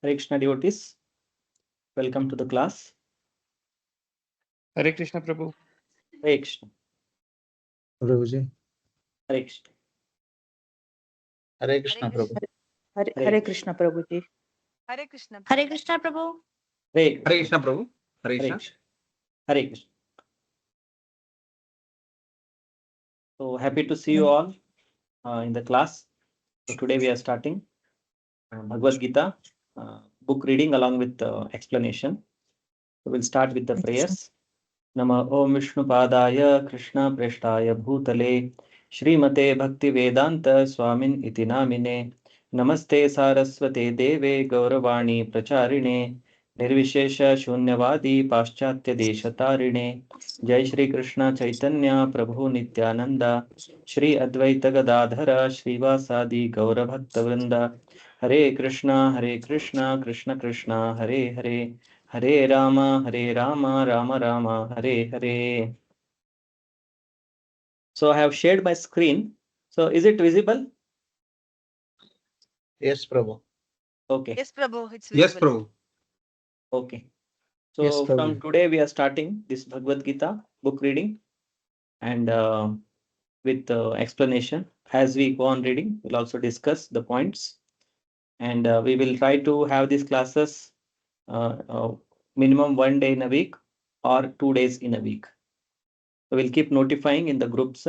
Hare Krishna devotees, welcome to the class. Hare Krishna Prabhu. Hare Krishna. Prabhuji. Hare Krishna. Hare Krishna Prabhu. Hare Krishna Prabhuji. Hare Krishna. Hare Krishna Prabhu. Hare Hare Krishna Prabhu. Hare Hare Krishna. Krishna. Hare Krishna. So happy to see you all in the class. So today we are starting Bhagavad-gita book reading along with explanation. So we'll start with the prayers. Nama Om Vishnu Padaya Krishna Preshtaya Bhutale Shrimate Bhakti Vedanta Swamin Iti Namine Namaste Saraswate Deve Gauravani Pracharine Nirvishesha Shunyavadi Paschatya Deshatarine Jai Shri Krishna Chaitanya Prabhu Nityananda Shri Advaita Gadadhara Srivasadi Gauravakta Vrinda Hare Krishna Krishna Krishna Hare Hare Hare Rama, Rama Rama, Hare Hare. So I have shared my screen. So is it visible? Yes, Prabhu. Okay. Yes, Prabhu. It's Yes, visible. Prabhu. Okay. So Yes, Prabhu. from today we are starting this Bhagavad Gita book reading and with explanation. As we go on reading, we'll also discuss the points and we will try to have these classes minimum 1 day in a week or 2 days in a week. So we'll keep notifying in the groups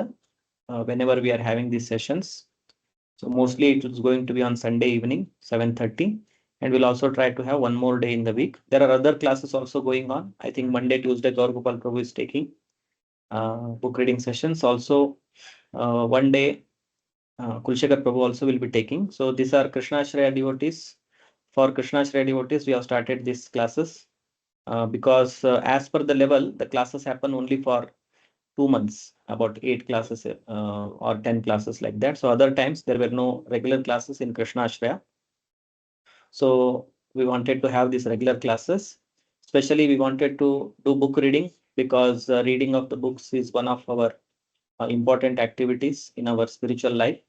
whenever we are having these sessions. So mostly it is going to be on Sunday evening, 7:30. And we'll also try to have one more day in the week. There are other classes also going on. I think Monday, Tuesday, Gaur Gopal Prabhu is taking book reading sessions. Also, one day, Kulshekar Prabhu also will be taking. So these are Krishna Shraya devotees. For Krishna Shraya devotees, we have started these classes because as per the level, the classes happen only for 2 months, about 8 classes or 10 classes like that. So other times there were no regular classes in Krishna Ashraya. So we wanted to have these regular classes. Especially we wanted to do book reading because reading of the books is one of our important activities in our spiritual life.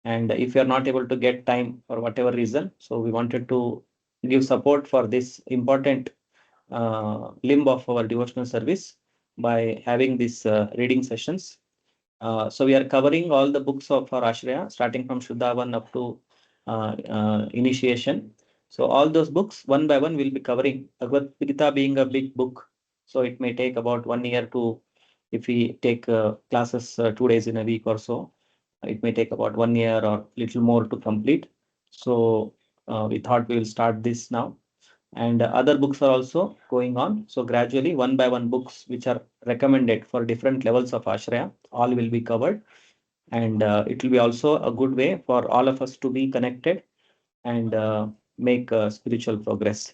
And if you are not able to get time for whatever reason, so we wanted to give support for this important limb of our devotional service by having these reading sessions. So we are covering all the books of our Ashraya, starting from Shuddhavan up to initiation. So all those books, one by one, we'll be covering. Bhagavad Gita being a big book, so it may take about 1 year to, if we take classes 2 days in a week or so, it may take about 1 year or little more to complete. So we thought we will start this now. And other books are also going on. So gradually, one by one books which are recommended for different levels of Ashraya, all will be covered. And it will be also a good way for all of us to be connected and make spiritual progress.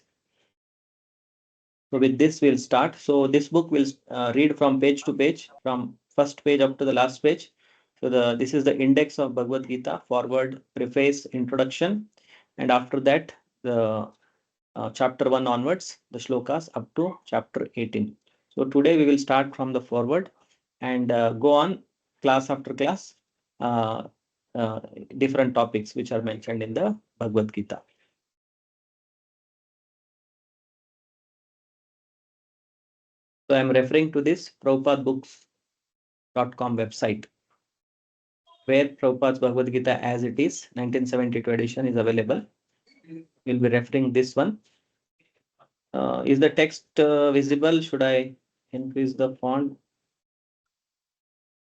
So with this, we'll start. So this book will read from page to page, from first page up to the last page. So this is the index of Bhagavad Gita, forward, preface, introduction. And after that, the chapter 1 onwards, the shlokas up to chapter 18. So today we will start from the forward and go on class after class, uh, different topics which are mentioned in the Bhagavad Gita. So I'm referring to this prabhupadbooks.com website, where Prabhupada's Bhagavad Gita as it is, 1972 edition is available. We'll be referring this one. Is the text visible? Should I increase the font?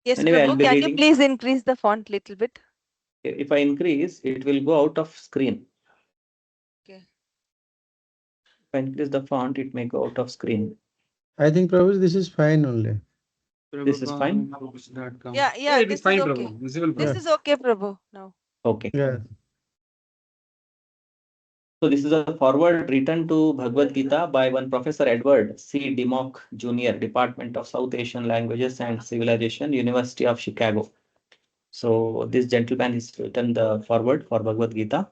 Yes, Anyway, I'll Prabhu. be Can you reading. please increase the font little bit? If I increase, it will go out of screen. Okay. If I increase the font, it may go out of screen. I think, Prabhu, this is fine only. This is fine? Yeah, it is this fine, is Prabhu. okay. Visible, This Prabhu. is okay, Prabhu. Now. Okay. Yeah. So this is a forward written to Bhagavad Gita by one Professor Edward C. Demock Jr., Department of South Asian Languages and Civilization, University of Chicago. So this gentleman has written the forward for Bhagavad Gita.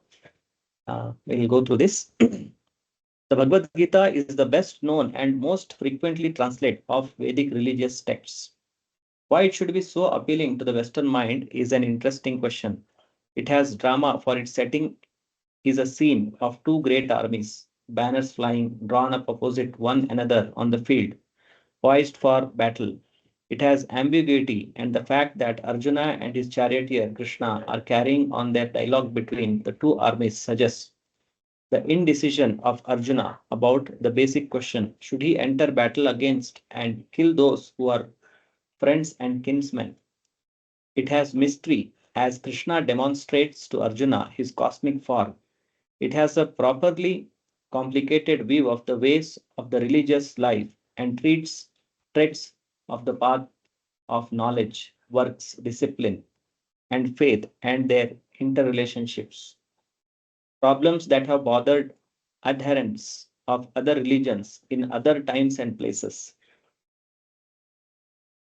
We'll go through this. The Bhagavad Gita is the best known and most frequently translated of Vedic religious texts. Why it should be so appealing to the Western mind is an interesting question. It has drama for its setting is a scene of two great armies, banners flying, drawn up opposite one another on the field, poised for battle. It has ambiguity, and the fact that Arjuna and his charioteer Krishna are carrying on their dialogue between the two armies suggests the indecision of Arjuna about the basic question: should he enter battle against and kill those who are friends and kinsmen? It has mystery as Krishna demonstrates to Arjuna his cosmic form. It has a properly complicated view of the ways of the religious life and treats of the path of knowledge, works, discipline, and faith and their interrelationships. Problems that have bothered adherents of other religions in other times and places.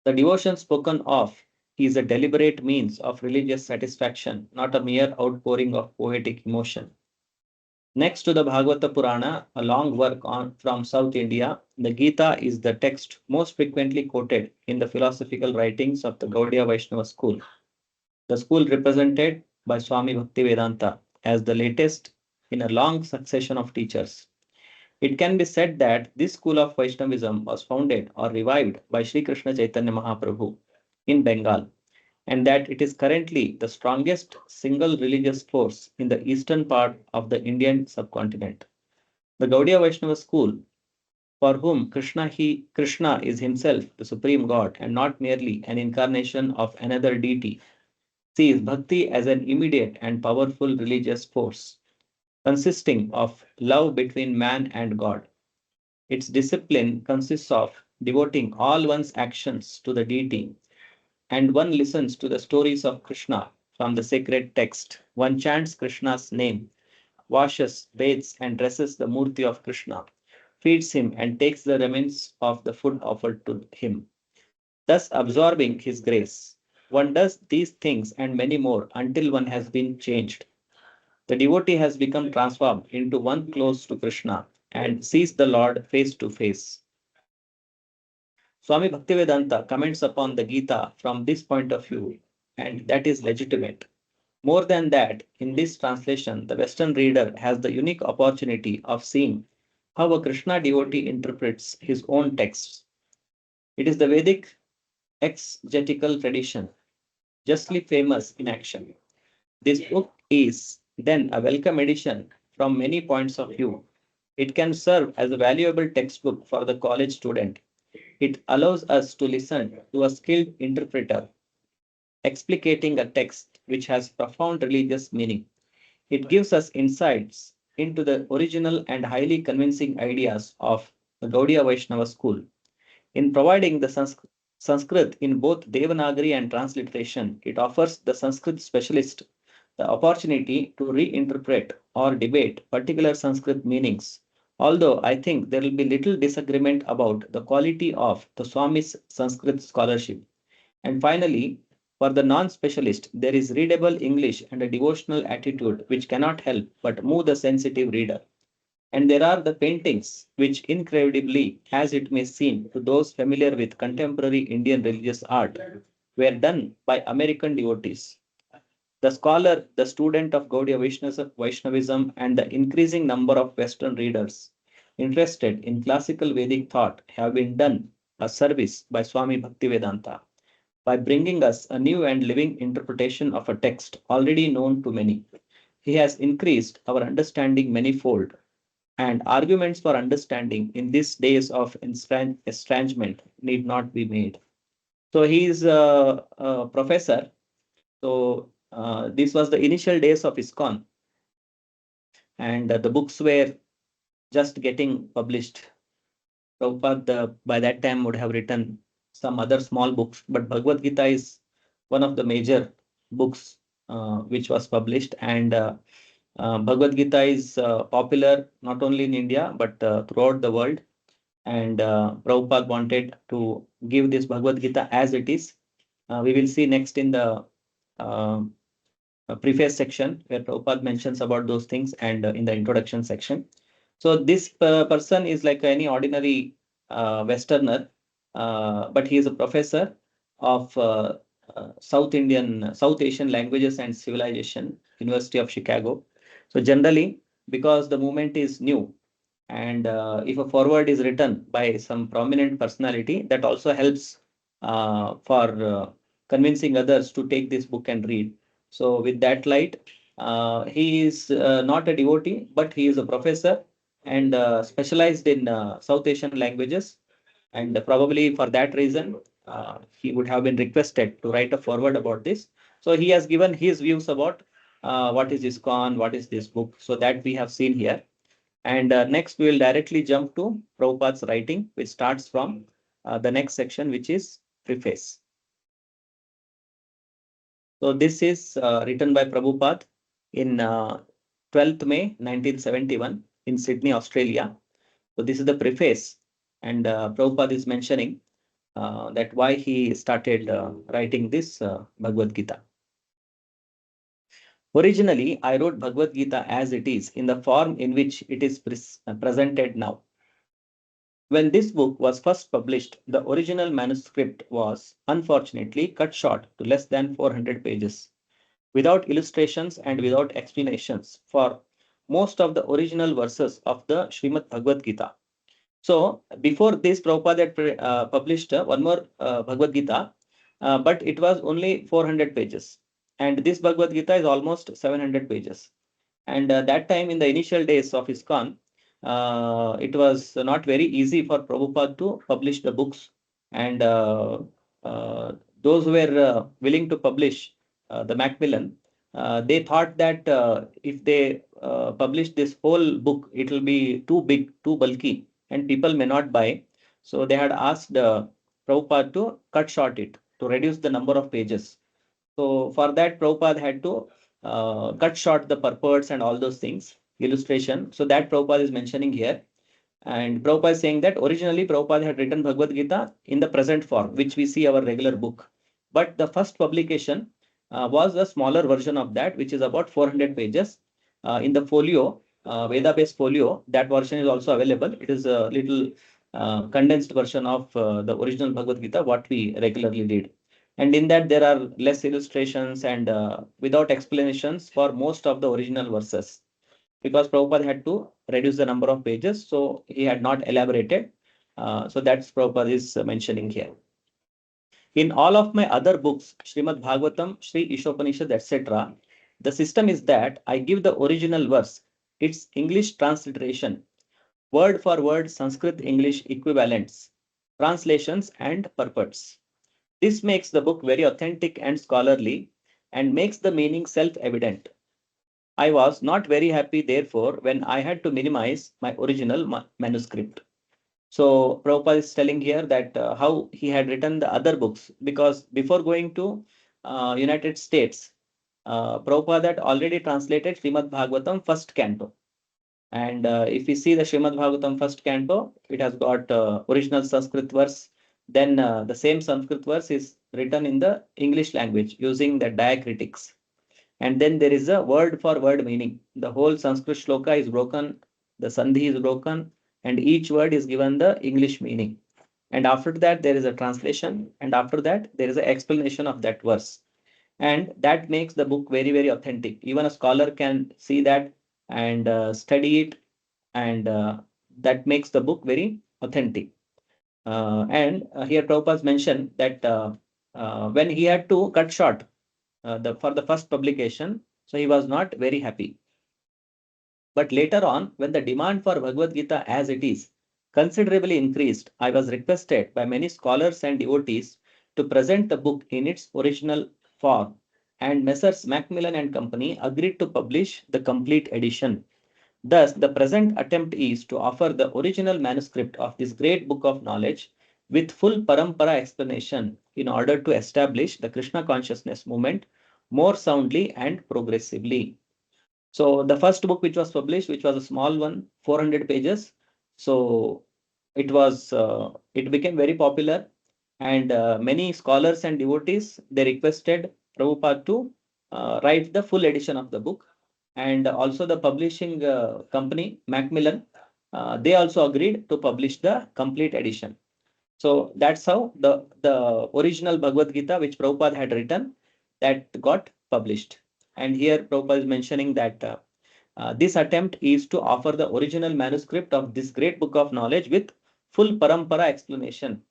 The devotion spoken of is a deliberate means of religious satisfaction, not a mere outpouring of poetic emotion. Next to the Bhagavata Purana, a long work from South India, the Gita is the text most frequently quoted in the philosophical writings of the Gaudiya Vaishnava school. The school represented by Swami Bhaktivedanta as the latest in a long succession of teachers. It can be said that this school of Vaishnavism was founded or revived by Sri Krishna Chaitanya Mahaprabhu in Bengal, and that it is currently the strongest single religious force in the eastern part of the Indian subcontinent. The Gaudiya Vaishnava school, for whom Krishna is himself the supreme God and not merely an incarnation of another deity, sees bhakti as an immediate and powerful religious force consisting of love between man and God. Its discipline consists of devoting all one's actions to the deity, and one listens to the stories of Krishna from the sacred text. One chants Krishna's name, washes, bathes, and dresses the Murti of Krishna, feeds him, and takes the remains of the food offered to him, thus absorbing his grace. One does these things and many more until one has been changed. The devotee has become transformed into one close to Krishna and sees the Lord face to face. Swami Bhaktivedanta comments upon the Gita from this point of view, and that is legitimate. More than that, in this translation, the Western reader has the unique opportunity of seeing how a Krishna devotee interprets his own texts. It is the Vedic exegetical tradition, justly famous in action. This book is then a welcome addition from many points of view. It can serve as a valuable textbook for the college student. It allows us to listen to a skilled interpreter explicating a text which has profound religious meaning. It gives us insights into the original and highly convincing ideas of the Gaudiya Vaishnava school. In providing the Sanskrit in both Devanagari and transliteration, it offers the Sanskrit specialist the opportunity to reinterpret or debate particular Sanskrit meanings. Although I think there will be little disagreement about the quality of the Swami's Sanskrit scholarship. And finally, for the non specialist, there is readable English and a devotional attitude which cannot help but move the sensitive reader. And there are the paintings, which incredibly, as it may seem to those familiar with contemporary Indian religious art, were done by American devotees. The scholar, the student of Gaudiya Vaishnavism, and the increasing number of Western readers interested in classical Vedic thought have been done a service by Swami Bhaktivedanta by bringing us a new and living interpretation of a text already known to many. He has increased our understanding manifold, and arguments for understanding in these days of estrangement need not be made. So he is a professor. So this was the initial days of ISKCON, and the books were just getting published. Prabhupada by that time would have written some other small books, but Bhagavad Gita is one of the major books which was published, and Bhagavad Gita is popular not only in India but throughout the world. And Prabhupada wanted to give this Bhagavad Gita as it is. We will see next in the uh, preface section where Prabhupada mentions about those things, and in the introduction section. So this person is like any ordinary Westerner, but he is a professor of South Asian Languages and Civilization, University of Chicago. So generally, because the movement is new, and if a foreword is written by some prominent personality, that also helps for convincing others to take this book and read. So with that light, he is not a devotee, but he is a professor and specialized in South Asian languages. And probably for that reason, he would have been requested to write a foreword about this. So he has given his views about what is ISKCON, what is this book, so that we have seen here. And next, we will directly jump to Prabhupada's writing, which starts from the next section, which is preface. So this is written by Prabhupada in 12th May 1971 in Sydney, Australia. So this is the preface, and Prabhupada is mentioning that why he started writing this Bhagavad Gita. Originally, I wrote Bhagavad Gita as it is in the form in which it is presented now. When this book was first published, the original manuscript was unfortunately cut short to less than 400 pages, without illustrations and without explanations for most of the original verses of the Srimad Bhagavad Gita. So before this, Prabhupada had published one more Bhagavad Gita, but it was only 400 pages. And this Bhagavad Gita is almost 700 pages. And that time, in the initial days of ISKCON, it was not very easy for Prabhupada to publish the books. And uh, those who were willing to publish the Macmillan, they thought that if they publish this whole book, it will be too big, too bulky, and people may not buy. So they had asked Prabhupada to cut short it, to reduce the number of pages. So for that, Prabhupada had to cut short the purports and all those things, illustration. So that Prabhupada is mentioning here. And Prabhupada is saying that originally Prabhupada had written Bhagavad Gita in the present form, which we see our regular book. But the first publication was a smaller version of that, which is about 400 pages. In the folio, Veda-based folio, that version is also available. It is a little condensed version of the original Bhagavad Gita, what we regularly read. And in that, there are less illustrations and without explanations for most of the original verses, because Prabhupada had to reduce the number of pages, so he had not elaborated. So that's Prabhupada is mentioning here. In all of my other books, Srimad Bhagavatam, Sri Ishopanishad, etc., the system is that I give the original verse, its English transliteration, word for word Sanskrit English equivalents, translations, and purports. This makes the book very authentic and scholarly and makes the meaning self-evident. I was not very happy, therefore, when I had to minimize my original manuscript. So Prabhupada is telling here that how he had written the other books, because before going to United States, Prabhupada had already translated Srimad Bhagavatam first canto. And if we see the Srimad Bhagavatam first canto, it has got original Sanskrit verse. Then the same Sanskrit verse is written in the English language using the diacritics. And then there is a word for word meaning. The whole Sanskrit shloka is broken, the sandhi is broken, and each word is given the English meaning. And after that, there is a translation. And after that, there is an explanation of that verse. And that makes the book very, very authentic. Even a scholar can see that and study it, and that makes the book very authentic. And here Prabhupada mentioned that when he had to cut short for the first publication, so he was not very happy. But later on, when the demand for Bhagavad Gita as it is considerably increased, I was requested by many scholars and devotees to present the book in its original form, and Messrs. Macmillan and Company agreed to publish the complete edition. Thus, the present attempt is to offer the original manuscript of this great book of knowledge with full parampara explanation in order to establish the Krishna consciousness movement more soundly and progressively. So the first book which was published, which was a small one, 400 pages. So it became very popular, and many scholars and devotees, they requested Prabhupada to write the full edition of the book. And also the publishing company, Macmillan, they also agreed to publish the complete edition. So that's how the original Bhagavad Gita, which Prabhupada had written, that got published. And here Prabhupada is mentioning that This attempt is to offer the original manuscript of this great book of knowledge with full parampara explanation.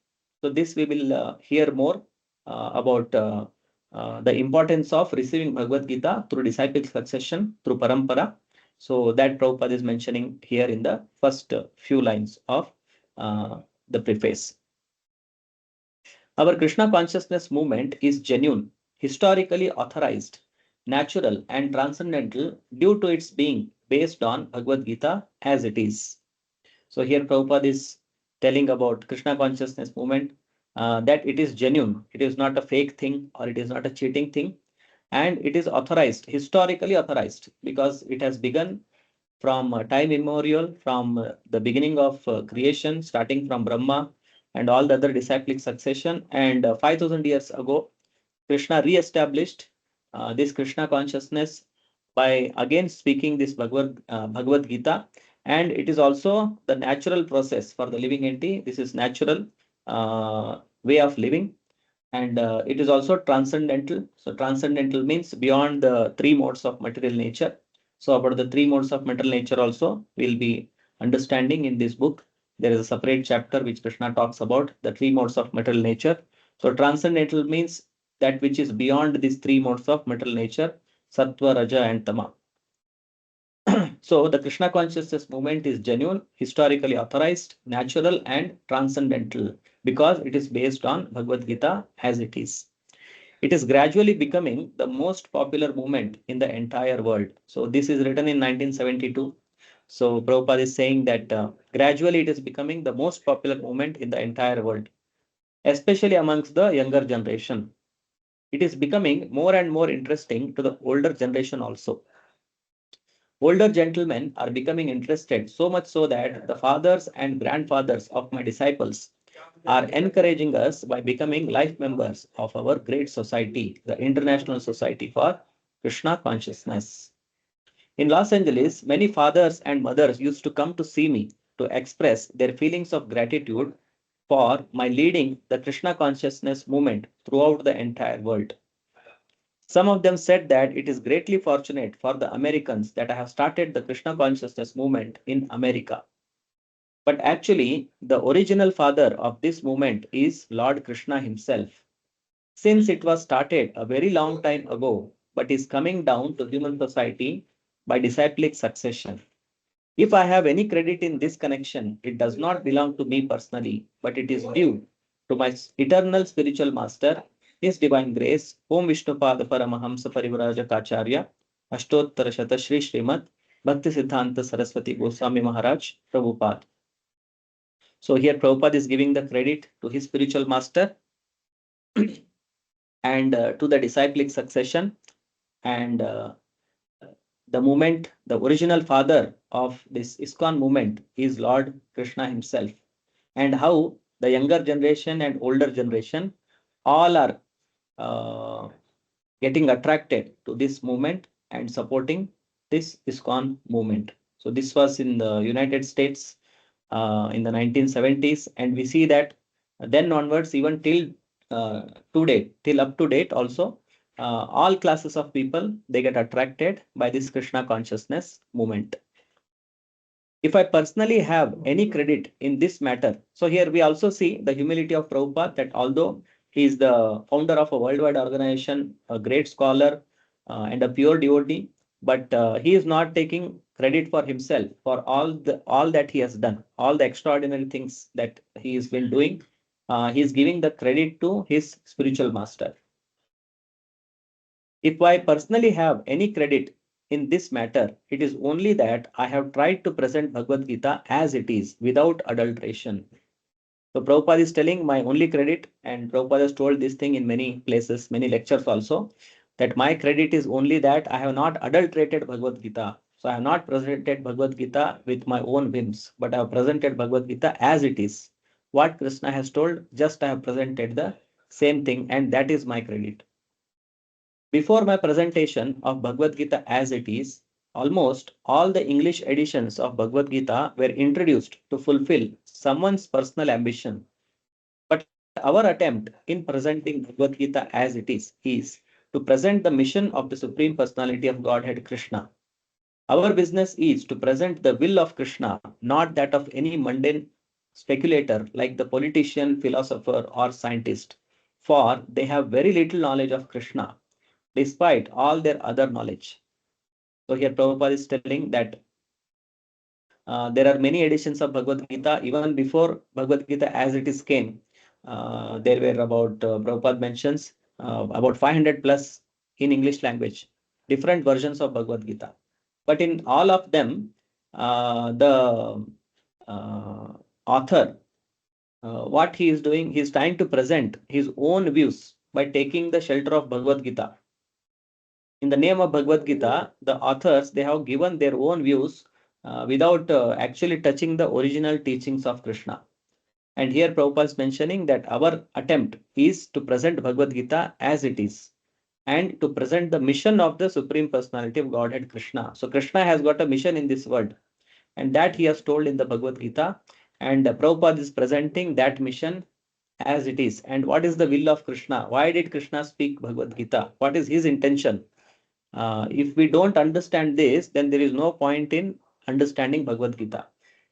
So this we will hear more about the importance of receiving Bhagavad Gita through disciple succession, through parampara. So that Prabhupada is mentioning here in the first few lines of the preface. Our Krishna consciousness movement is genuine, historically authorized, natural, and transcendental due to its being based on Bhagavad Gita as it is. So here Prabhupada is telling about Krishna consciousness movement, that it is genuine. It is not a fake thing or it is not a cheating thing. And it is authorized, historically authorized, because it has begun from time immemorial, from the beginning of creation, starting from Brahma and all the other disciplic succession. And 5,000 years ago, Krishna re-established this Krishna consciousness by again speaking this Bhagavad Gita. And it is also the natural process for the living entity. This is natural way of living. And it is also transcendental. So transcendental means beyond the three modes of material nature. So about the three modes of material nature also we'll be understanding in this book. There is a separate chapter which Krishna talks about the three modes of material nature. So transcendental means that which is beyond these three modes of material nature, Sattva, Raja, and Tama. So the Krishna consciousness movement is genuine, historically authorized, natural, and transcendental because it is based on Bhagavad Gita as it is. It is gradually becoming the most popular movement in the entire world. So this is written in 1972. So Prabhupada is saying that gradually it is becoming the most popular movement in the entire world, especially amongst the younger generation. It is becoming more and more interesting to the older generation also. Older gentlemen are becoming interested, so much so that the fathers and grandfathers of my disciples are encouraging us by becoming life members of our great society, the International Society for Krishna Consciousness. In Los Angeles, many fathers and mothers used to come to see me to express their feelings of gratitude for my leading the Krishna consciousness movement throughout the entire world. Some of them said that it is greatly fortunate for the Americans that I have started the Krishna consciousness movement in America. But actually, the original father of this movement is Lord Krishna himself. Since it was started a very long time ago, but is coming down to human society by disciplic succession. If I have any credit in this connection, it does not belong to me personally, but it is due to my eternal spiritual master, His Divine Grace, Om Vishnupada Paramahamsa Parivrajaka Ashtottara Shata Shri Srimad Bhakti Siddhanta Saraswati Goswami Maharaj Prabhupada. So here Prabhupada is giving the credit to his spiritual master and to the disciplic succession and the movement, the original father of this ISKCON movement is Lord Krishna himself, and how the younger generation and older generation all are getting attracted to this movement and supporting this ISKCON movement. So this was in the United States in the 1970s, and we see that then onwards, even till today, till up to date also, all classes of people, they get attracted by this Krishna consciousness movement. If I personally have any credit in this matter, so here we also see the humility of Prabhupada, that although he is the founder of a worldwide organization, a great scholar, and a pure devotee, but he is not taking credit for himself for all that he has done, all the extraordinary things that he has been doing. He is giving the credit to his spiritual master. If I personally have any credit in this matter, it is only that I have tried to present Bhagavad Gita as it is, without adulteration. So Prabhupada is telling my only credit, and Prabhupada has told this thing in many places, many lectures also, that my credit is only that I have not adulterated Bhagavad Gita. So I have not presented Bhagavad Gita with my own whims, but I have presented Bhagavad Gita as it is. What Krishna has told, just I have presented the same thing, and that is my credit. Before my presentation of Bhagavad Gita as it is, almost all the English editions of Bhagavad Gita were introduced to fulfill someone's personal ambition. But our attempt in presenting Bhagavad Gita as it is to present the mission of the Supreme Personality of Godhead Krishna. Our business is to present the will of Krishna, not that of any mundane speculator like the politician, philosopher, or scientist, for they have very little knowledge of Krishna, despite all their other knowledge. So here Prabhupada is telling that there are many editions of Bhagavad Gita. Even before Bhagavad Gita as it is came, there were about, Prabhupada mentions, about 500 plus in English language, different versions of Bhagavad Gita. But in all of them, the author, what he is doing, he is trying to present his own views by taking the shelter of Bhagavad Gita. In the name of Bhagavad Gita, the authors, they have given their own views without actually touching the original teachings of Krishna. And here Prabhupada is mentioning that our attempt is to present Bhagavad Gita as it is and to present the mission of the Supreme Personality of Godhead Krishna. So Krishna has got a mission in this world, and that he has told in the Bhagavad Gita. And Prabhupada is presenting that mission as it is. And what is the will of Krishna? Why did Krishna speak Bhagavad Gita? What is his intention? If we don't understand this, then there is no point in understanding Bhagavad Gita.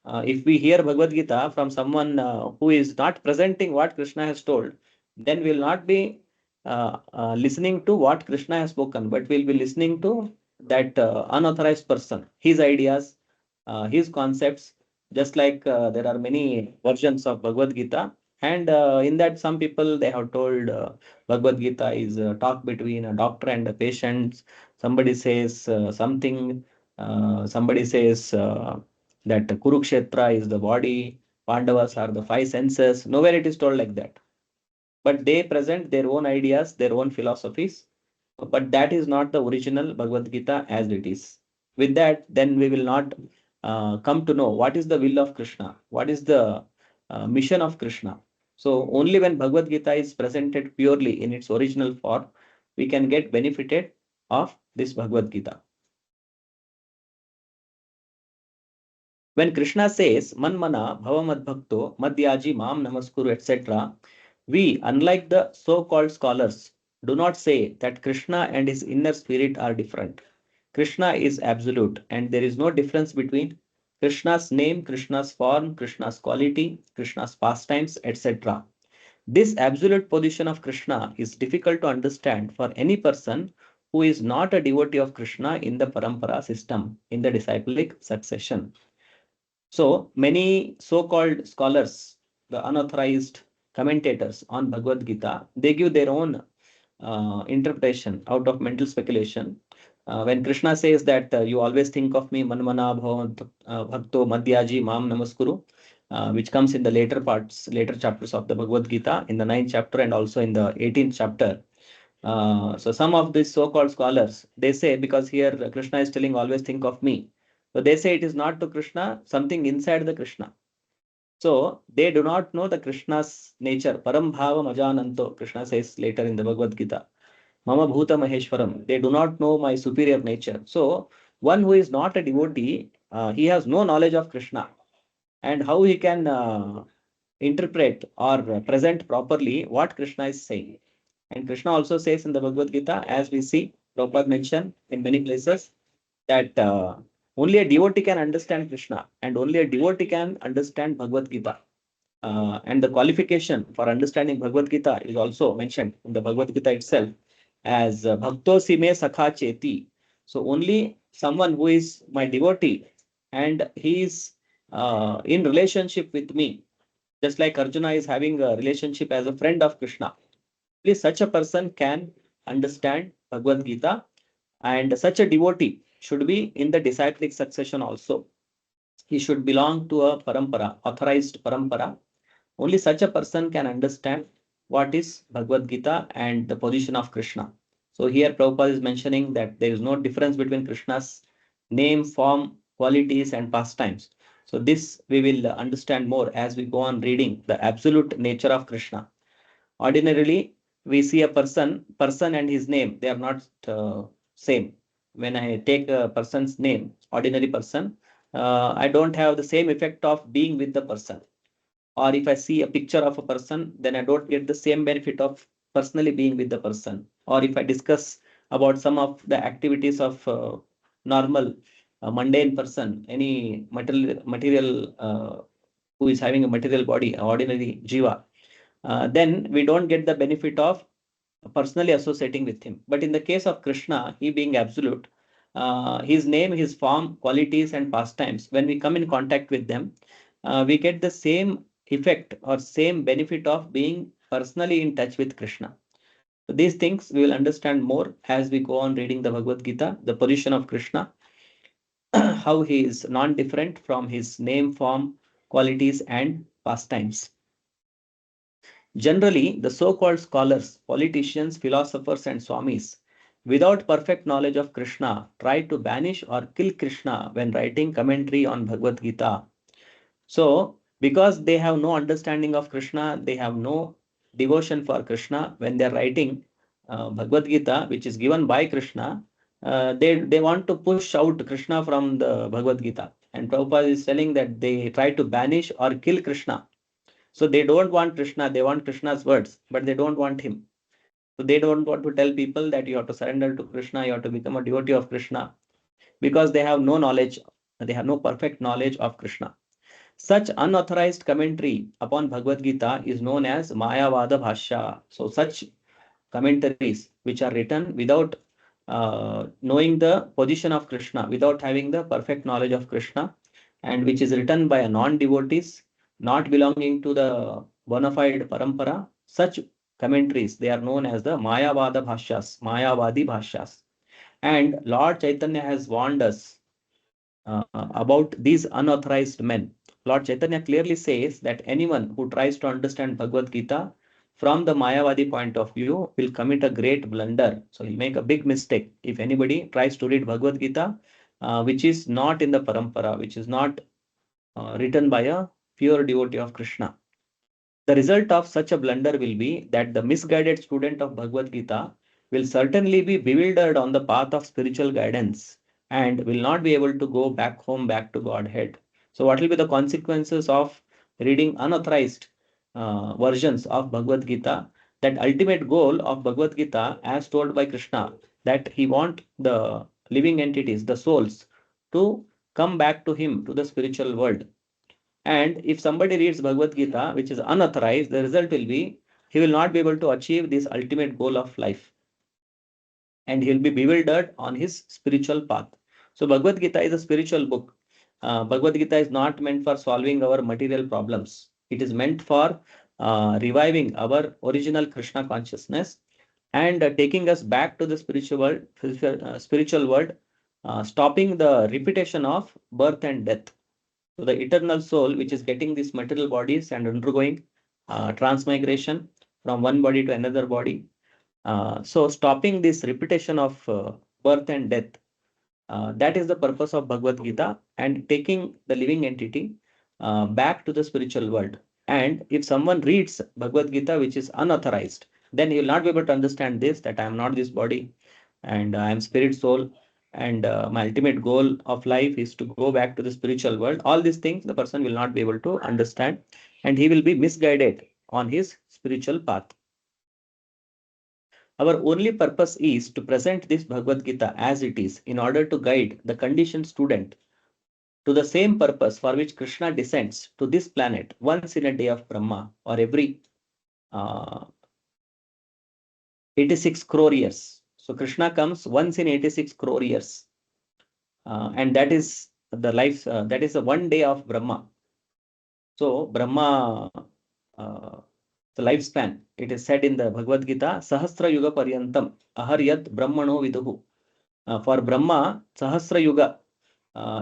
If we hear Bhagavad Gita from someone who is not presenting what Krishna has told, then we will not be listening to what Krishna has spoken, but we'll be listening to that unauthorized person, his ideas, his concepts. Just like there are many versions of Bhagavad Gita, and in that some people they have told Bhagavad Gita is a talk between a doctor and a patient. Somebody says something. Somebody says that Kurukshetra is the body, Pandavas are the five senses. Nowhere it is told like that. But they present their own ideas, their own philosophies. But that is not the original Bhagavad Gita as it is. With that, then we will not come to know what is the will of Krishna, what is the mission of Krishna. So only when Bhagavad Gita is presented purely in its original form, we can get benefited of this Bhagavad Gita. When Krishna says, Manmana Bhavamad Bhakto, Madhyaji Mam Namaskuru, etc., we, unlike the so-called scholars, do not say that Krishna and his inner spirit are different. Krishna is absolute, and there is no difference between Krishna's name, Krishna's form, Krishna's quality, Krishna's pastimes, etc. This absolute position of Krishna is difficult to understand for any person who is not a devotee of Krishna in the parampara system, in the disciplic succession. So many so-called scholars, the unauthorized commentators on Bhagavad Gita, they give their own interpretation out of mental speculation. When Krishna says that you always think of me, Manmana Bhakto Madhyaji Mam Namaskuru, which comes in the later parts, later chapters of the Bhagavad Gita, in the 9th chapter and also in the 18th chapter. So some of these so-called scholars, they say, because here Krishna is telling always think of me. So they say it is not to Krishna, something inside the Krishna. So they do not know the Krishna's nature. Param bhavam ajananto, Krishna says later in the Bhagavad Gita. Mama bhuta maheshwaram. They do not know my superior nature. So one who is not a devotee, he has no knowledge of Krishna. And how he can interpret or present properly what Krishna is saying. And Krishna also says in the Bhagavad Gita, as we see, Prabhupada mentioned in many places, that only a devotee can understand Krishna and only a devotee can understand Bhagavad Gita. And the qualification for understanding Bhagavad Gita is also mentioned in the Bhagavad Gita itself as Bhakto Sime Sakha Cheti. So only someone who is my devotee and he is in relationship with me, just like Arjuna is having a relationship as a friend of Krishna. Only such a person can understand Bhagavad Gita, and such a devotee should be in the disciplic succession also. He should belong to a parampara, authorized parampara. Only such a person can understand what is Bhagavad Gita and the position of Krishna. So here Prabhupada is mentioning that there is no difference between Krishna's name, form, qualities, and pastimes. So this we will understand more as we go on reading the absolute nature of Krishna. Ordinarily, we see a person and his name, they are not same. When I take a person's name, ordinary person, I don't have the same effect of being with the person. Or if I see a picture of a person, then I don't get the same benefit of personally being with the person. Or if I discuss about some of the activities of normal mundane person, any material who is having a material body, ordinary jiva, then we don't get the benefit of personally associating with him. But in the case of Krishna, he being absolute, his name, his form, qualities, and pastimes, when we come in contact with them, we get the same effect or same benefit of being personally in touch with Krishna. So these things we will understand more as we go on reading the Bhagavad Gita, the position of Krishna, how he is non-different from his name, form, qualities, and pastimes. Generally, the so-called scholars, politicians, philosophers, and swamis, without perfect knowledge of Krishna, try to banish or kill Krishna when writing commentary on Bhagavad Gita. So, because they have no understanding of Krishna, they have no devotion for Krishna, when they are writing Bhagavad Gita, which is given by Krishna, they want to push out Krishna from the Bhagavad Gita. And Prabhupada is telling that they try to banish or kill Krishna. So they don't want Krishna, they want Krishna's words, but they don't want him. So they don't want to tell people that you have to surrender to Krishna, you have to become a devotee of Krishna, because they have no knowledge, they have no perfect knowledge of Krishna. Such unauthorized commentary upon Bhagavad Gita is known as Mayavada Bhashya. So such commentaries which are written without knowing the position of Krishna, without having the perfect knowledge of Krishna, and which is written by a non-devotees, not belonging to the bona fide parampara, such commentaries, they are known as the Mayavada Bhashyas, Mayavadi Bhashyas. And Lord Chaitanya has warned us about these unauthorized men. Lord Chaitanya clearly says that anyone who tries to understand Bhagavad Gita from the Mayavadi point of view will commit a great blunder. So he'll make a big mistake if anybody tries to read Bhagavad Gita, which is not in the parampara, which is not written by a pure devotee of Krishna. The result of such a blunder will be that the misguided student of Bhagavad Gita will certainly be bewildered on the path of spiritual guidance and will not be able to go back home, back to Godhead. So, what will be the consequences of reading unauthorized versions of Bhagavad Gita? That ultimate goal of Bhagavad Gita, as told by Krishna, that he want the living entities, the souls, to come back to him, to the spiritual world. And if somebody reads Bhagavad Gita, which is unauthorized, the result will be he will not be able to achieve this ultimate goal of life. And he will be bewildered on his spiritual path. So Bhagavad Gita is a spiritual book. Bhagavad Gita is not meant for solving our material problems. It is meant for reviving our original Krishna consciousness and taking us back to the spiritual world, stopping the repetition of birth and death. So the eternal soul, which is getting these material bodies and undergoing transmigration from one body to another body. So stopping this repetition of birth and death, that is the purpose of Bhagavad Gita, and taking the living entity back to the spiritual world. And if someone reads Bhagavad Gita, which is unauthorized, then he will not be able to understand this, that I am not this body and I am spirit soul, and my ultimate goal of life is to go back to the spiritual world. All these things the person will not be able to understand, and he will be misguided on his spiritual path. Our only purpose is to present this Bhagavad Gita as it is in order to guide the conditioned student to the same purpose for which Krishna descends to this planet once in a day of Brahma, or every uh, 86 crore years. So Krishna comes once in 86 crore years. And that is the life, that is the one day of Brahma. So Brahma, the lifespan, it is said in the Bhagavad Gita, Sahasra Yuga Paryantam, Aharyat Brahmano Viduhu. For Brahma, Sahasra Yuga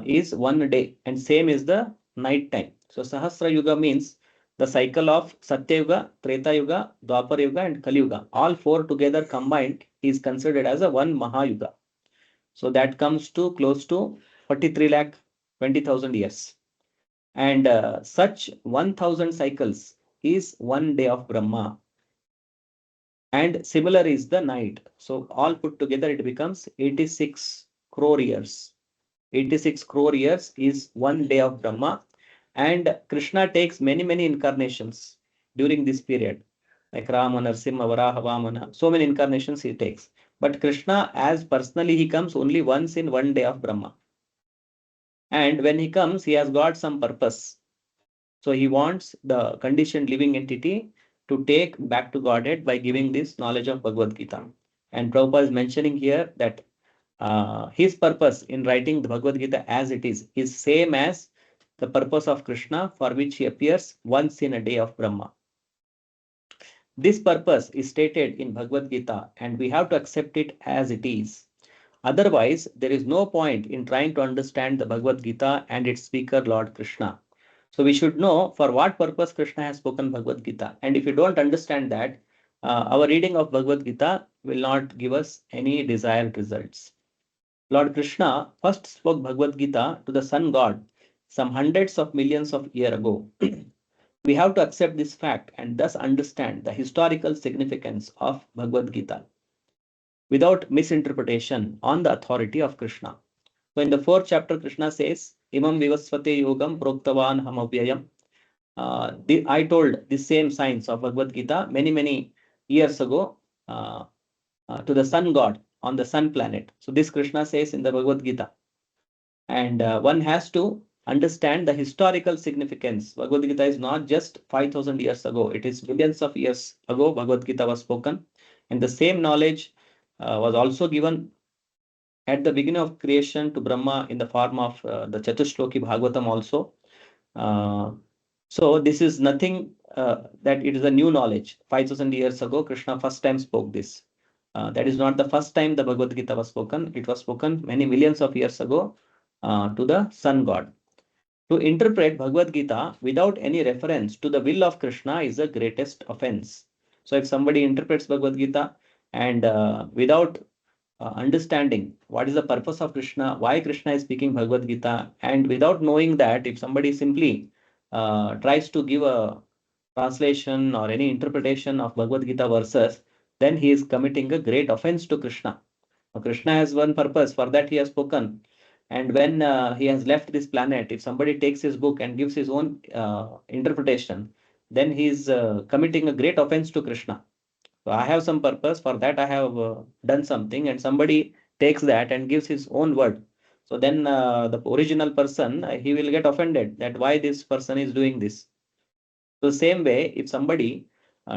is one day, and same is the night time. So Sahasra Yuga means the cycle of Satya Yuga, Treta Yuga, Dwapar Yuga, and Kali Yuga. All four together combined is considered as a one Mahayuga. So that comes to close to 43 lakh 20,000 years. And such 1,000 cycles is one day of Brahma. And similar is the night. So all put together, it becomes 86 crore years. 86 crore years is one day of Brahma. And Krishna takes many, many incarnations during this period. Like Rama, Narsimha, Varaha, Vamana. So many incarnations he takes. But Krishna, as personally, he comes only once in one day of Brahma. And when he comes, he has got some purpose. So he wants the conditioned living entity to take back to Godhead by giving this knowledge of Bhagavad Gita. And Prabhupada is mentioning here that his purpose in writing the Bhagavad Gita as it is same as the purpose of Krishna, for which he appears once in a day of Brahma. This purpose is stated in Bhagavad Gita, and we have to accept it as it is. Otherwise, there is no point in trying to understand the Bhagavad Gita and its speaker, Lord Krishna. So we should know for what purpose Krishna has spoken Bhagavad Gita. And if you don't understand that, our reading of Bhagavad Gita will not give us any desired results. Lord Krishna first spoke Bhagavad Gita to the sun god some hundreds of millions of years ago. We have to accept this fact and thus understand the historical significance of Bhagavad Gita without misinterpretation on the authority of Krishna. So in the 4th chapter, Krishna says, Imam Vivasvate Yogam Proktavan Hamavyayam. I told the same science of Bhagavad Gita many years ago to the sun god on the sun planet. So this Krishna says in the Bhagavad Gita. And one has to understand the historical significance. Bhagavad Gita is not just 5,000 years ago. It is millions of years ago Bhagavad Gita was spoken. And the same knowledge was also given at the beginning of creation to Brahma in the form of the Chatushloki Bhagavatam also. So this is nothing that it is a new knowledge. 5,000 years ago, Krishna first time spoke this. That is not the first time the Bhagavad Gita was spoken. It was spoken many millions of years ago to the sun god. To interpret Bhagavad Gita without any reference to the will of Krishna is the greatest offense. So if somebody interprets Bhagavad Gita and without understanding what is the purpose of Krishna, why Krishna is speaking Bhagavad Gita, and without knowing that, if somebody simply tries to give a translation or any interpretation of Bhagavad Gita verses, then he is committing a great offense to Krishna. Krishna has one purpose, for that he has spoken. And when he has left this planet, if somebody takes his book and gives his own interpretation, then he is committing a great offense to Krishna. So I have some purpose, for that I have done something, and somebody takes that and gives his own word. So then the original person, he will get offended that why this person is doing this. So same way, if somebody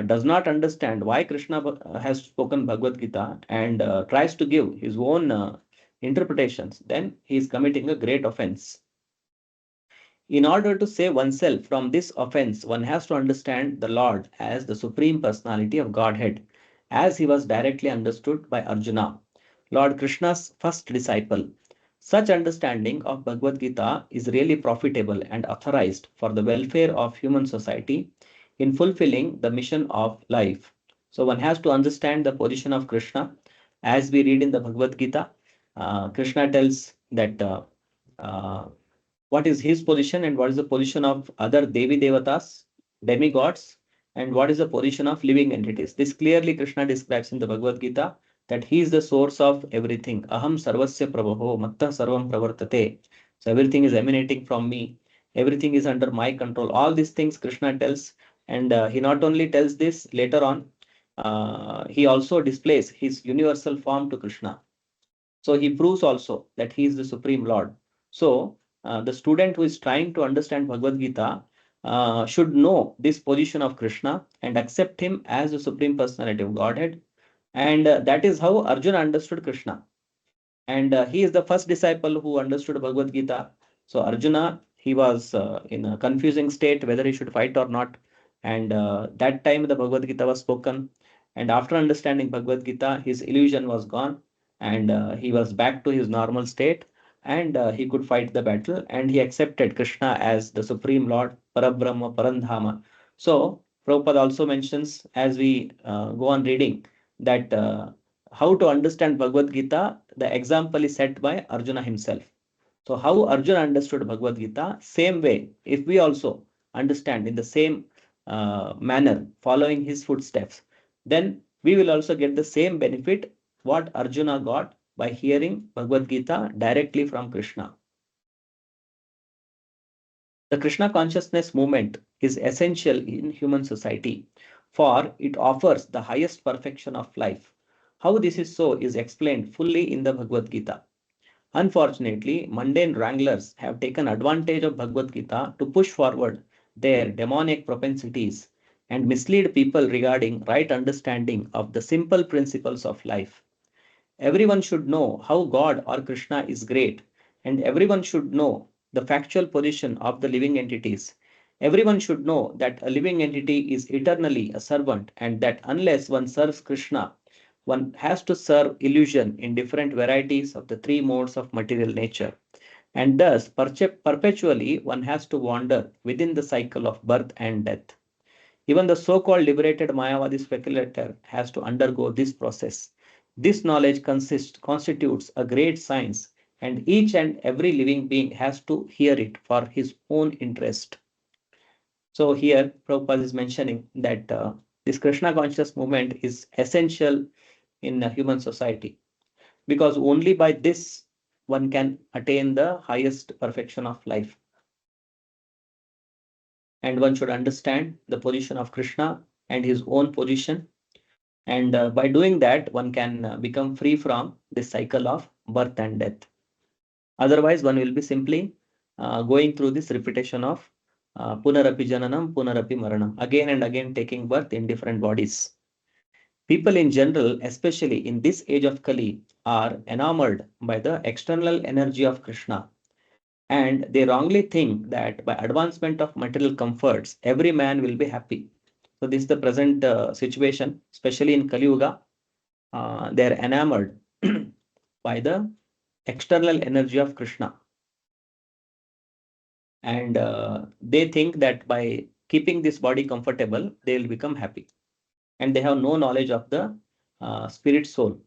does not understand why Krishna has spoken Bhagavad Gita and tries to give his own interpretations, then he is committing a great offense. In order to save oneself from this offense, one has to understand the Lord as the Supreme Personality of Godhead, as he was directly understood by Arjuna, Lord Krishna's first disciple. Such understanding of Bhagavad Gita is really profitable and authorized for the welfare of human society in fulfilling the mission of life. So one has to understand the position of Krishna. As we read in the Bhagavad Gita, Krishna tells that what is his position and what is the position of other Devi Devatas, demigods, and what is the position of living entities. This clearly Krishna describes in the Bhagavad Gita, that he is the source of everything. Aham sarvasya prabhaho matta sarvam pravartate. So everything is emanating from me. Everything is under my control. All these things Krishna tells, and he not only tells this later on, he also displays his universal form to Krishna. So he proves also that he is the Supreme Lord. So the student who is trying to understand Bhagavad Gita should know this position of Krishna and accept him as the Supreme Personality of Godhead. And that is how Arjuna understood Krishna. And he is the first disciple who understood Bhagavad Gita. So Arjuna, he was in a confusing state whether he should fight or not. And that time the Bhagavad Gita was spoken. And after understanding Bhagavad Gita, his illusion was gone, and he was back to his normal state, and he could fight the battle, and he accepted Krishna as the Supreme Lord, Parabrahma, Parandhama. So Prabhupada also mentions, as we go on reading, that how to understand Bhagavad Gita, the example is set by Arjuna himself. So how Arjuna understood Bhagavad Gita, same way, if we also understand in the same manner, following his footsteps, then we will also get the same benefit what Arjuna got by hearing Bhagavad Gita directly from Krishna. The Krishna consciousness movement is essential in human society, for it offers the highest perfection of life. How this is so is explained fully in the Bhagavad Gita. Unfortunately, mundane wranglers have taken advantage of Bhagavad Gita to push forward their demonic propensities and mislead people regarding right understanding of the simple principles of life. Everyone should know how God or Krishna is great, and everyone should know the factual position of the living entities. Everyone should know that a living entity is eternally a servant, and that unless one serves Krishna, one has to serve illusion in different varieties of the three modes of material nature. And thus, perpetually, one has to wander within the cycle of birth and death. Even the so-called liberated Mayavadi speculator has to undergo this process. This knowledge constitutes a great science, and each and every living being has to hear it for his own interest. So here, Prabhupada is mentioning that this Krishna conscious movement is essential in a human society, because only by this one can attain the highest perfection of life. And one should understand the position of Krishna and his own position. And by doing that, one can become free from this cycle of birth and death. Otherwise, one will be simply going through this repetition of punarapi jananam, punarapi maranam, again and again taking birth in different bodies. People in general, especially in this age of Kali, are enamored by the external energy of Krishna. And they wrongly think that by advancement of material comforts, every man will be happy. So this is the present situation, especially in Kali Yuga. They are enamored by the external energy of Krishna. And they think that by keeping this body comfortable, they will become happy. And they have no knowledge of the spirit soul.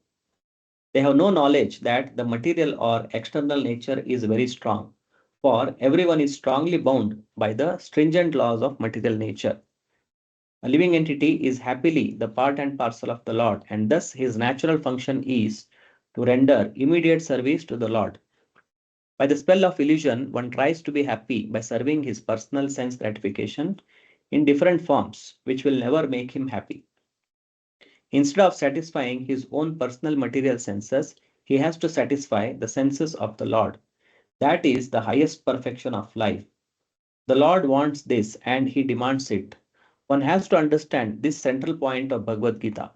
They have no knowledge that the material or external nature is very strong. For everyone is strongly bound by the stringent laws of material nature. A living entity is happily the part and parcel of the Lord, and thus his natural function is to render immediate service to the Lord. By the spell of illusion, one tries to be happy by serving his personal sense gratification in different forms, which will never make him happy. Instead of satisfying his own personal material senses, he has to satisfy the senses of the Lord. That is the highest perfection of life. The Lord wants this and he demands it. One has to understand this central point of Bhagavad Gita.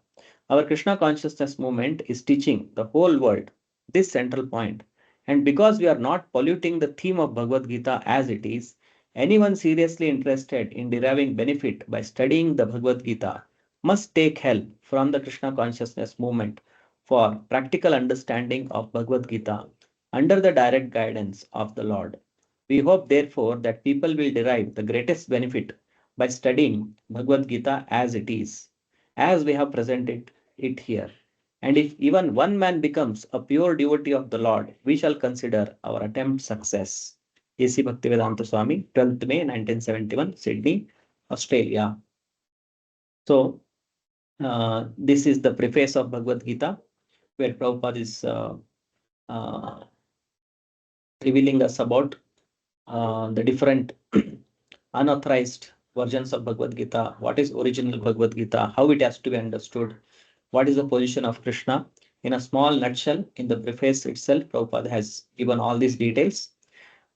Our Krishna consciousness movement is teaching the whole world this central point. And because we are not polluting the theme of Bhagavad Gita as it is, anyone seriously interested in deriving benefit by studying the Bhagavad Gita must take help from the Krishna consciousness movement for practical understanding of Bhagavad Gita under the direct guidance of the Lord. We hope, therefore, that people will derive the greatest benefit by studying Bhagavad Gita as it is, as we have presented it here. And if even one man becomes a pure devotee of the Lord, we shall consider our attempt success. A.C. Bhaktivedanta Swami, 12th May 1971, Sydney, Australia. So, this is the preface of Bhagavad Gita, where Prabhupada is revealing us about the different unauthorized versions of Bhagavad Gita, what is original Bhagavad Gita, how it has to be understood, what is the position of Krishna. In a small nutshell, in the preface itself, Prabhupada has given all these details.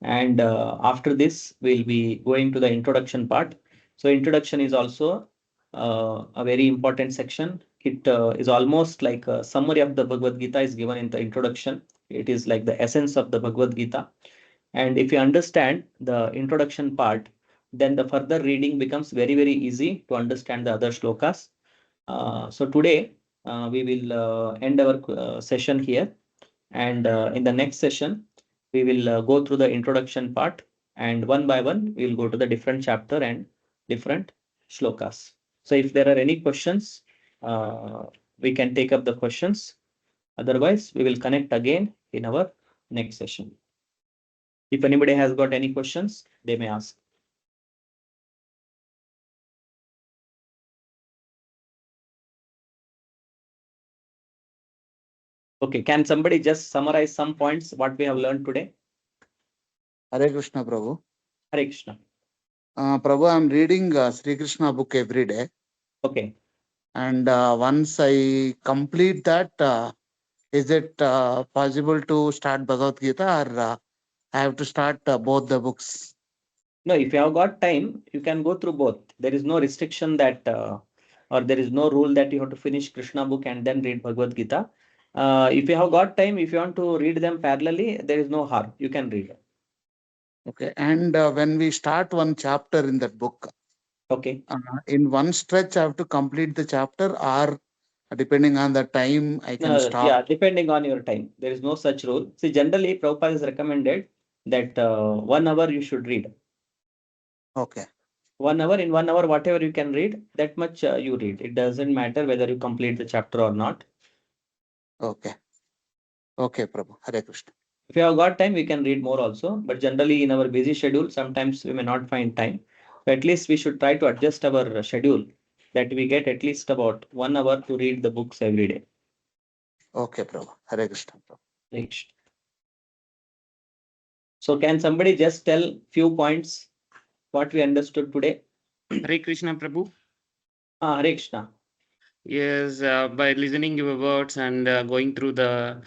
And after this, we'll be going to the introduction part. So introduction is also a very important section. It is almost like a summary of the Bhagavad Gita is given in the introduction. It is like the essence of the Bhagavad Gita. And if you understand the introduction part, then the further reading becomes very, very easy to understand the other shlokas. So today we will end our session here. And in the next session, we will go through the introduction part. And one by one, we will go to the different chapter and different shlokas. So if there are any questions, we can take up the questions. Otherwise, we will connect again in our next session. If anybody has got any questions, they may ask. Okay, can somebody just summarize some points what we have learned today? Hare Krishna, Prabhu. Hare Krishna. Prabhu, I'm reading Sri Krishna book every day. Okay. And once I complete that, Is it possible to start Bhagavad Gita, or I have to start both the books? No, if you have got time, you can go through both. There is no restriction that, or there is no rule that you have to finish Krishna book and then read Bhagavad Gita. If you have got time, if you want to read them parallelly, there is no harm. You can read. Okay. And when we start one chapter in that book, Okay. in one stretch, I have to complete the chapter, or depending on the time, I can stop. Yeah, depending on your time. There is no such rule. See, generally, Prabhupada is recommended that 1 hour you should read. Okay. 1 hour, in 1 hour, whatever you can read, that much you read. It doesn't matter whether you complete the chapter or not. Okay. Okay, Prabhu. Hare Krishna. If you have got time, we can read more also. But generally, in our busy schedule, sometimes we may not find time. So at least we should try to adjust our schedule that we get at least about 1 hour to read the books every day. Okay, Prabhu. Hare Krishna, Prabhu. Next. So can somebody just tell few points what we understood today? Hare Krishna, Prabhu. Hare Krishna. Yes, by listening your words and going through the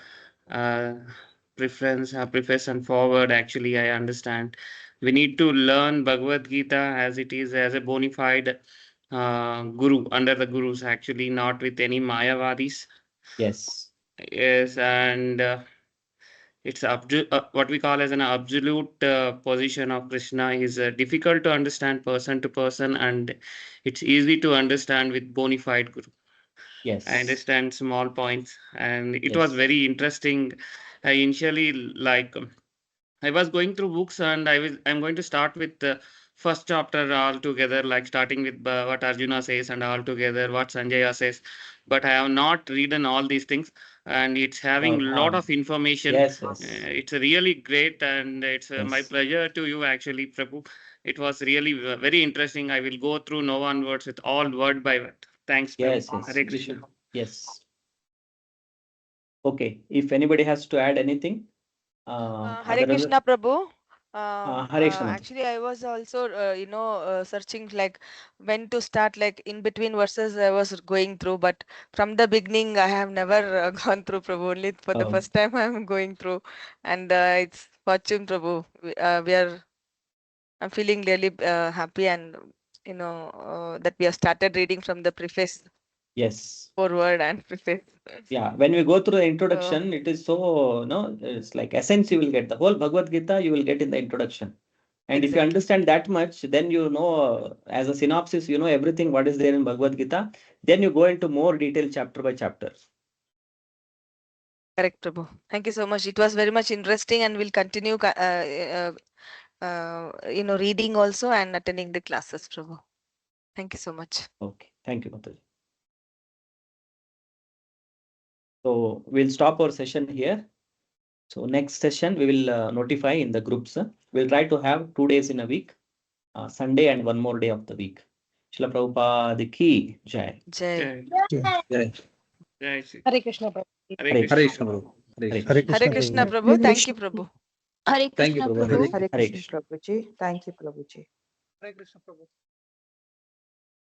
preface and forward, actually, I understand. We need to learn Bhagavad Gita as it is, as a bona fide guru, under the gurus, actually, not with any Mayavadis. Yes. Yes, and it's what we call as an absolute position of Krishna is difficult to understand person to person, and it's easy to understand with bona fide guru. Yes. I understand small points, and it was Yes. very interesting. I initially I was going through books, and I'm going to start with the first chapter all together, like starting with what Arjuna says and all together what Sanjaya says. But I have not read all these things, and it's having a lot of information. Yes, yes. It's really great, and it's my Yes. pleasure to you, actually, Prabhu. It was really very interesting. I will go through no one words with all word by word. Thanks, Prabhu. Yes, yes. Hare We Krishna. should. Yes. Okay. If anybody has to add anything, Hare Krishna, Prabhu. Hare Krishna. Actually, I was also, searching like when to start, like in between verses I was going through, but from the beginning I have never gone through, Prabhu. Only for the first time I am going through, and it's fortune, Prabhu. I'm feeling really happy, and that we have started reading from the preface. Yes. Forward and preface. Yeah, when we go through the introduction, it is so, it's like essence you will get. The whole Bhagavad Gita you will get in the introduction. And if you understand that much, then as a synopsis, everything what is there in Bhagavad Gita. Then you go into more detail chapter by chapter. Correct, Prabhu. Thank you so much. It was very much interesting, and we'll continue, reading also and attending the classes, Prabhu. Thank you so much. Okay, thank you, Mataji. So we'll stop our session here. So next session we will notify in the groups. We'll try to have 2 days in a week, Sunday and one more day of the week. Srila Prabhupada ki jai. Jai. Jai. Jai Shri. Hare Krishna, Prabhu. Hare Hare Krishna. Krishna. Hare Hare Krishna, Krishna, Prabhu. Prabhu. Thank you, Prabhu. Hare Thank you, Krishna, Prabhu. Prabhu. Hare Hare Krishna, Krishna. Prabhuji. Thank you, Prabhuji. Hare Krishna, Prabhu.